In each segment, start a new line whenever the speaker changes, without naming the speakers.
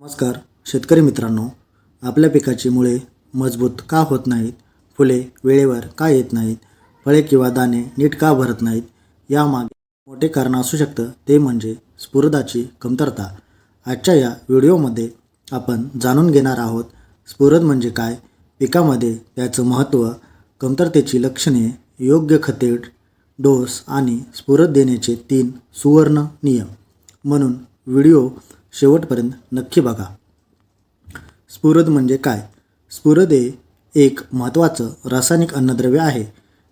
नमस्कार शेतकरी मित्रांनो, आपल्या पिकाची मुळे मजबूत का होत नाहीत, फुले वेळेवर का येत नाहीत, फळे किंवा दाणे नीट का भरत नाहीत, यामागे मोठे कारण असू शकतं ते म्हणजे स्फुरदाची कमतरता. आजच्या या व्हिडिओमध्ये आपण जाणून घेणार आहोत स्फुरद म्हणजे काय, पिकामध्ये त्याचं महत्त्व, कमतरतेची लक्षणे, योग्य खते, डोस आणि स्फुरद देण्याचे 3 सुवर्ण नियम. म्हणून व्हिडिओ शेवटपर्यंत नक्की बघा. स्फुरद म्हणजे काय? स्फुरद हे एक महत्त्वाचं रासायनिक अन्नद्रव्य आहे.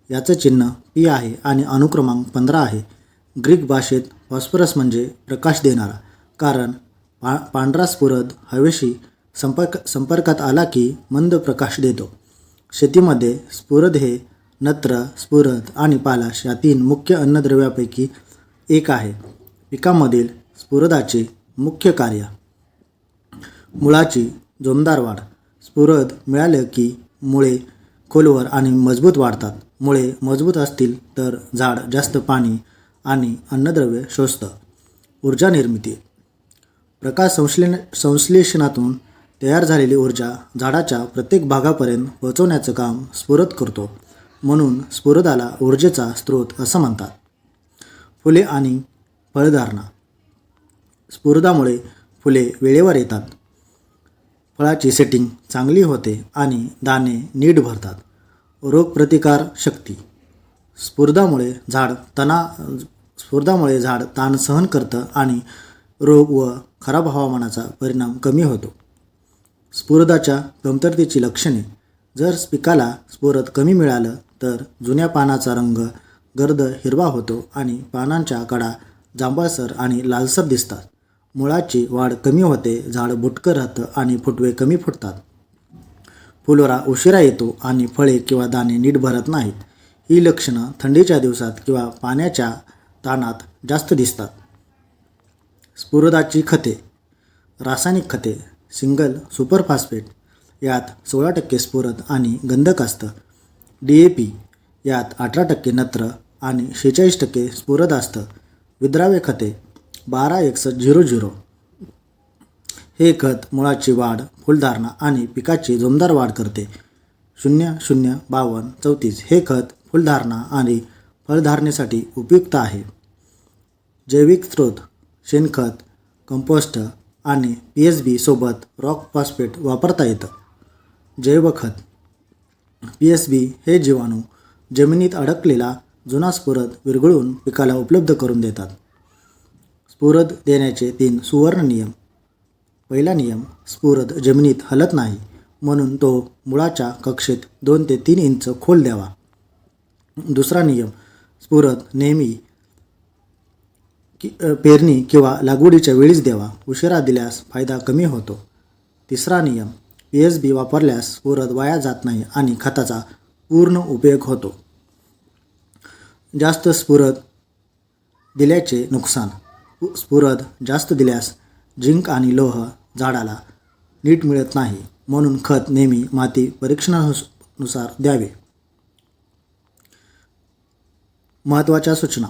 याचं चिन्ह P आहे आणि अनुक्रमांक 15 आहे. ग्रीक भाषेत फॉस्फरस म्हणजे प्रकाश देणारा, कारण पांढरा स्फुरद हवेशी संपर्कात आला की मंद प्रकाश देतो. शेतीमध्ये स्फुरद हे नत्र, स्फुरद आणि पालाश या 3 मुख्य अन्नद्रव्यापैकी एक आहे. पिकामधील स्फुरदाचे मुख्य कार्य: मुळाची जोमदार वाढ. स्फुरद मिळाले की मुळे खोलवर आणि मजबूत वाढतात. मुळे मजबूत असतील तर झाड जास्त पाणी आणि अन्नद्रव्य शोषतं. ऊर्जा निर्मिती. प्रकाश संश्लेषणातून तयार झालेली ऊर्जा झाडाच्या प्रत्येक भागापर्यंत पोहोचवण्याचं काम स्फुरद करतो. म्हणून स्फुरदाला ऊर्जेचा स्रोत असं म्हणतात. फुले आणि फळधारणा. स्फुरदामुळे फुले वेळेवर येतात, फळाची सेटिंग चांगली होते आणि दाणे नीट भरतात. रोगप्रतिकार शक्ती. स्फुरदामुळे झाड ताण सहन करतं आणि रोग व खराब हवामानाचा परिणाम कमी होतो. स्फुरदाच्या कमतरतेची लक्षणे. जर पिकाला स्फुरद कमी मिळालं तर जुन्या पानाचा रंग गर्द हिरवा होतो आणि पानांच्या कडा जांभळसर आणि लालसर दिसतात. मुळाची वाढ कमी होते, झाड बुटकं राहतं आणि फुटवे कमी फुटतात. फुलोरा उशिरा येतो आणि फळे किंवा दाणे नीट भरत नाहीत. ही लक्षणं थंडीच्या दिवसात किंवा पाण्याच्या ताणात जास्त दिसतात. स्फुरदाची खते. रासायनिक खते. सिंगल सुपर फॉस्फेट यात 16% स्फुरद आणि गंधक असतं. DAP यात 18% नत्र आणि 46% स्फुरद असतं. विद्राव्य खते. 12-1-0-0 हे खत मुळाची वाढ, फुलधारणा आणि पिकाची जोमदार वाढ करते. 00-52-34 हे खत फुलधारणा आणि फळधारणेसाठी उपयुक्त आहे. जैविक स्रोत. शेणखत, कंपोस्ट आणि PSB सोबत रॉक फॉस्फेट वापरता येतं. जैवखत. PSB हे जीवाणू जमिनीत अडकलेला जुना स्फुरद विरघळवून पिकाला उपलब्ध करून देतात. स्फुरद देण्याचे 3 सुवर्ण नियम. पहिला नियम: स्फुरद जमिनीत हलत नाही, म्हणून तो मुळाच्या कक्षेत 2 ते 3 इंच खोल द्यावा. दुसरा नियम: स्फुरद नेहमी पेरणी किंवा लागवडीच्या वेळीच द्यावा. उशिरा दिल्यास फायदा कमी होतो. तिसरा नियम: PSB वापरल्यास स्फुरद वाया जात नाही आणि खताचा पूर्ण उपयोग होतो. जास्त स्फुरद दिल्याचे नुकसान. स्फुरद जास्त दिल्यास झिंक आणि लोह झाडाला नीट मिळत नाही, म्हणून खत नेहमी माती परीक्षणानुसार द्यावे. महत्त्वाच्या सूचना.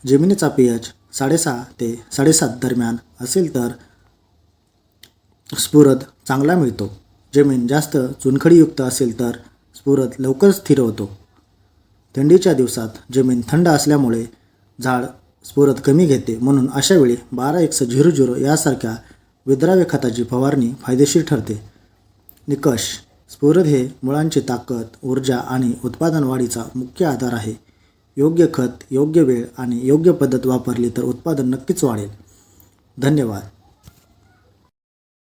जमिनीचा pH 6.5 ते 7.5 दरम्यान असेल तर स्फुरद चांगला मिळतो. जमीन जास्त चुनखडीयुक्त असेल तर स्फुरद लवकर स्थिर होतो. थंडीच्या दिवसात जमीन थंड असल्यामुळे झाड स्फुरद कमी घेते, म्हणून अशावेळी 12-1-0-0 यासारख्या विद्राव्य खताची फवारणी फायदेशीर ठरते. निकष. स्फुरद हे मुळांची ताकद, ऊर्जा आणि उत्पादन वाढीचा मुख्य आधार आहे. योग्य खत, योग्य वेळ आणि योग्य पद्धत वापरली तर उत्पादन नक्कीच वाढेल. धन्यवाद.